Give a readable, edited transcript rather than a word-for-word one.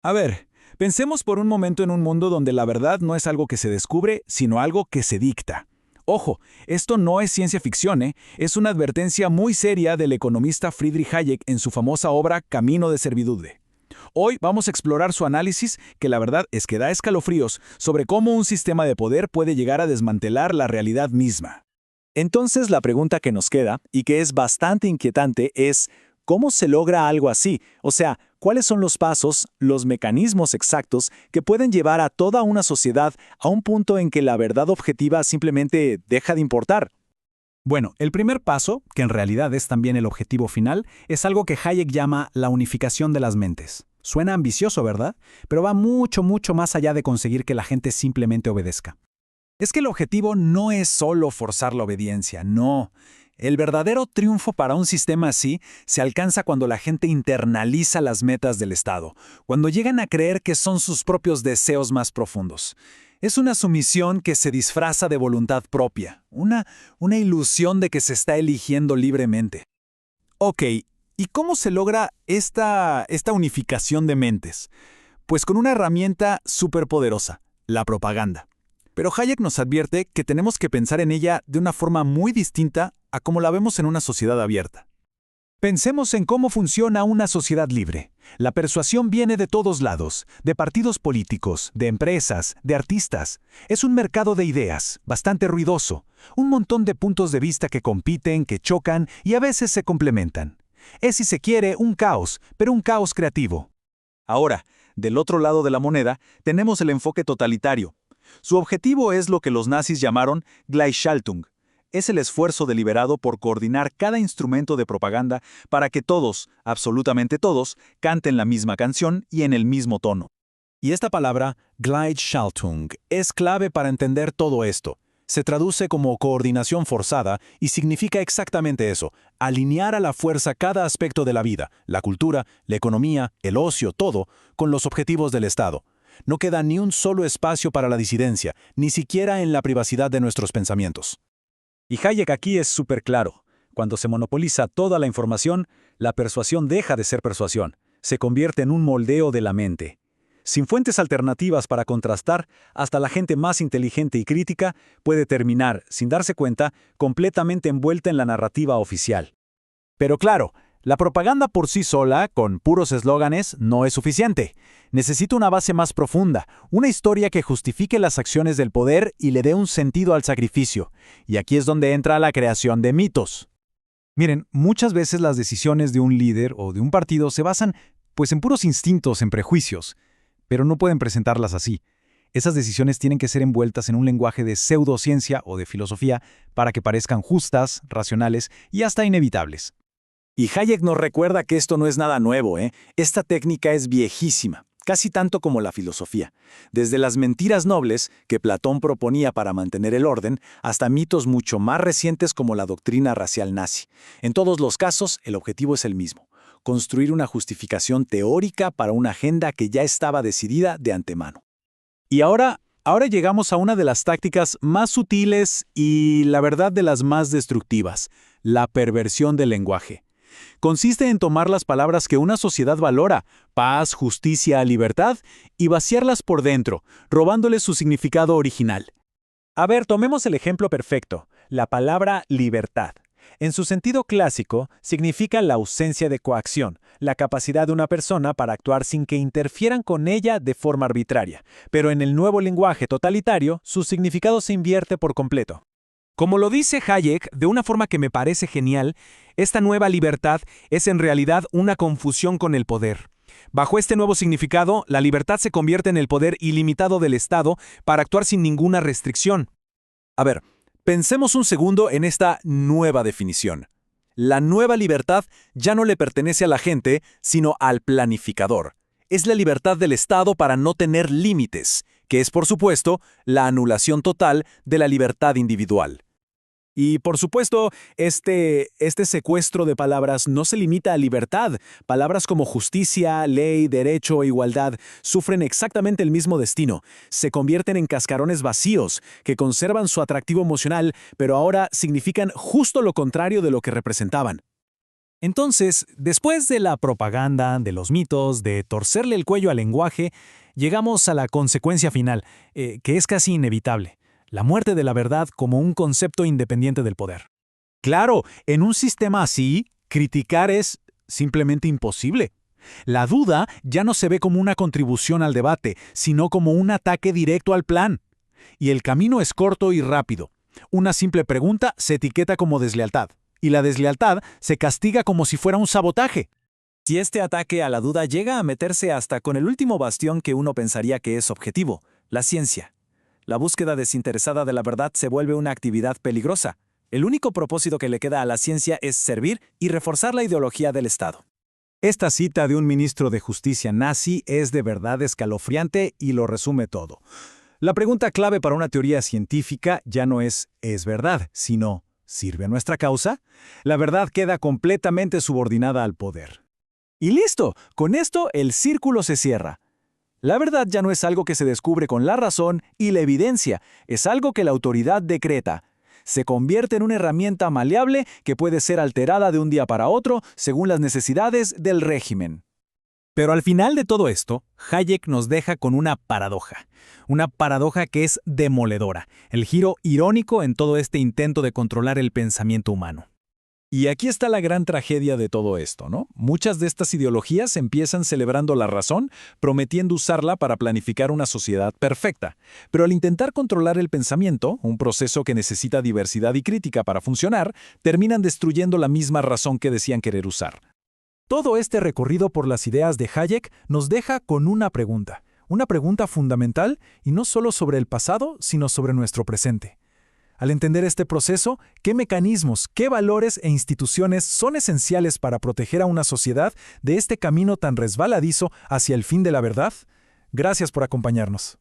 A ver, pensemos por un momento en un mundo donde la verdad no es algo que se descubre, sino algo que se dicta. Ojo, esto no es ciencia ficción, ¿eh? Es una advertencia muy seria del economista Friedrich Hayek en su famosa obra Camino de Servidumbre. Hoy vamos a explorar su análisis, que la verdad es que da escalofríos, sobre cómo un sistema de poder puede llegar a desmantelar la realidad misma. Entonces la pregunta que nos queda, y que es bastante inquietante, es ¿cómo se logra algo así? O sea, ¿cuáles son los pasos, los mecanismos exactos que pueden llevar a toda una sociedad a un punto en que la verdad objetiva simplemente deja de importar? Bueno, el primer paso, que en realidad es también el objetivo final, es algo que Hayek llama la unificación de las mentes. Suena ambicioso, ¿verdad? Pero va mucho, mucho más allá de conseguir que la gente simplemente obedezca. Es que el objetivo no es solo forzar la obediencia, no. El verdadero triunfo para un sistema así se alcanza cuando la gente internaliza las metas del Estado, cuando llegan a creer que son sus propios deseos más profundos. Es una sumisión que se disfraza de voluntad propia, una ilusión de que se está eligiendo libremente. Ok, ¿y cómo se logra esta unificación de mentes? Pues con una herramienta superpoderosa, la propaganda. Pero Hayek nos advierte que tenemos que pensar en ella de una forma muy distinta a como la vemos en una sociedad abierta. Pensemos en cómo funciona una sociedad libre. La persuasión viene de todos lados, de partidos políticos, de empresas, de artistas. Es un mercado de ideas, bastante ruidoso, un montón de puntos de vista que compiten, que chocan y a veces se complementan. Es, si se quiere, un caos, pero un caos creativo. Ahora, del otro lado de la moneda, tenemos el enfoque totalitario. Su objetivo es lo que los nazis llamaron Gleichschaltung. Es el esfuerzo deliberado por coordinar cada instrumento de propaganda para que todos, absolutamente todos, canten la misma canción y en el mismo tono. Y esta palabra, Gleichschaltung, es clave para entender todo esto. Se traduce como coordinación forzada y significa exactamente eso, alinear a la fuerza cada aspecto de la vida, la cultura, la economía, el ocio, todo, con los objetivos del Estado. No queda ni un solo espacio para la disidencia, ni siquiera en la privacidad de nuestros pensamientos. Y Hayek aquí es súper claro. Cuando se monopoliza toda la información, la persuasión deja de ser persuasión, se convierte en un moldeo de la mente. Sin fuentes alternativas para contrastar, hasta la gente más inteligente y crítica puede terminar, sin darse cuenta, completamente envuelta en la narrativa oficial. Pero claro, la propaganda por sí sola, con puros eslóganes, no es suficiente. Necesita una base más profunda, una historia que justifique las acciones del poder y le dé un sentido al sacrificio. Y aquí es donde entra la creación de mitos. Miren, muchas veces las decisiones de un líder o de un partido se basan, pues, en puros instintos, en prejuicios, pero no pueden presentarlas así. Esas decisiones tienen que ser envueltas en un lenguaje de pseudociencia o de filosofía para que parezcan justas, racionales y hasta inevitables. Y Hayek nos recuerda que esto no es nada nuevo, ¿eh? Esta técnica es viejísima, casi tanto como la filosofía. Desde las mentiras nobles, que Platón proponía para mantener el orden, hasta mitos mucho más recientes como la doctrina racial nazi. En todos los casos, el objetivo es el mismo: construir una justificación teórica para una agenda que ya estaba decidida de antemano. Y ahora llegamos a una de las tácticas más sutiles y, la verdad, de las más destructivas: la perversión del lenguaje. Consiste en tomar las palabras que una sociedad valora, paz, justicia, libertad, y vaciarlas por dentro, robándoles su significado original. A ver, tomemos el ejemplo perfecto, la palabra libertad. En su sentido clásico, significa la ausencia de coacción, la capacidad de una persona para actuar sin que interfieran con ella de forma arbitraria. Pero en el nuevo lenguaje totalitario, su significado se invierte por completo. Como lo dice Hayek, de una forma que me parece genial, esta nueva libertad es en realidad una confusión con el poder. Bajo este nuevo significado, la libertad se convierte en el poder ilimitado del Estado para actuar sin ninguna restricción. A ver, pensemos un segundo en esta nueva definición. La nueva libertad ya no le pertenece a la gente, sino al planificador. Es la libertad del Estado para no tener límites, que es, por supuesto, la anulación total de la libertad individual. Y, por supuesto, este secuestro de palabras no se limita a libertad. Palabras como justicia, ley, derecho e igualdad sufren exactamente el mismo destino. Se convierten en cascarones vacíos, que conservan su atractivo emocional, pero ahora significan justo lo contrario de lo que representaban. Entonces, después de la propaganda, de los mitos, de torcerle el cuello al lenguaje, llegamos a la consecuencia final, que es casi inevitable: la muerte de la verdad como un concepto independiente del poder. Claro, en un sistema así, criticar es simplemente imposible. La duda ya no se ve como una contribución al debate, sino como un ataque directo al plan. Y el camino es corto y rápido. Una simple pregunta se etiqueta como deslealtad, y la deslealtad se castiga como si fuera un sabotaje. Si este ataque a la duda llega a meterse hasta con el último bastión que uno pensaría que es objetivo, la ciencia, la búsqueda desinteresada de la verdad se vuelve una actividad peligrosa. El único propósito que le queda a la ciencia es servir y reforzar la ideología del Estado. Esta cita de un ministro de justicia nazi es de verdad escalofriante y lo resume todo. La pregunta clave para una teoría científica ya no ¿es verdad?, sino ¿sirve a nuestra causa? La verdad queda completamente subordinada al poder. Y listo, con esto el círculo se cierra. La verdad ya no es algo que se descubre con la razón y la evidencia, es algo que la autoridad decreta. Se convierte en una herramienta maleable que puede ser alterada de un día para otro según las necesidades del régimen. Pero al final de todo esto, Hayek nos deja con una paradoja que es demoledora, el giro irónico en todo este intento de controlar el pensamiento humano. Y aquí está la gran tragedia de todo esto, ¿no? Muchas de estas ideologías empiezan celebrando la razón, prometiendo usarla para planificar una sociedad perfecta. Pero al intentar controlar el pensamiento, un proceso que necesita diversidad y crítica para funcionar, terminan destruyendo la misma razón que decían querer usar. Todo este recorrido por las ideas de Hayek nos deja con una pregunta fundamental, y no solo sobre el pasado, sino sobre nuestro presente. Al entender este proceso, ¿qué mecanismos, qué valores e instituciones son esenciales para proteger a una sociedad de este camino tan resbaladizo hacia el fin de la verdad? Gracias por acompañarnos.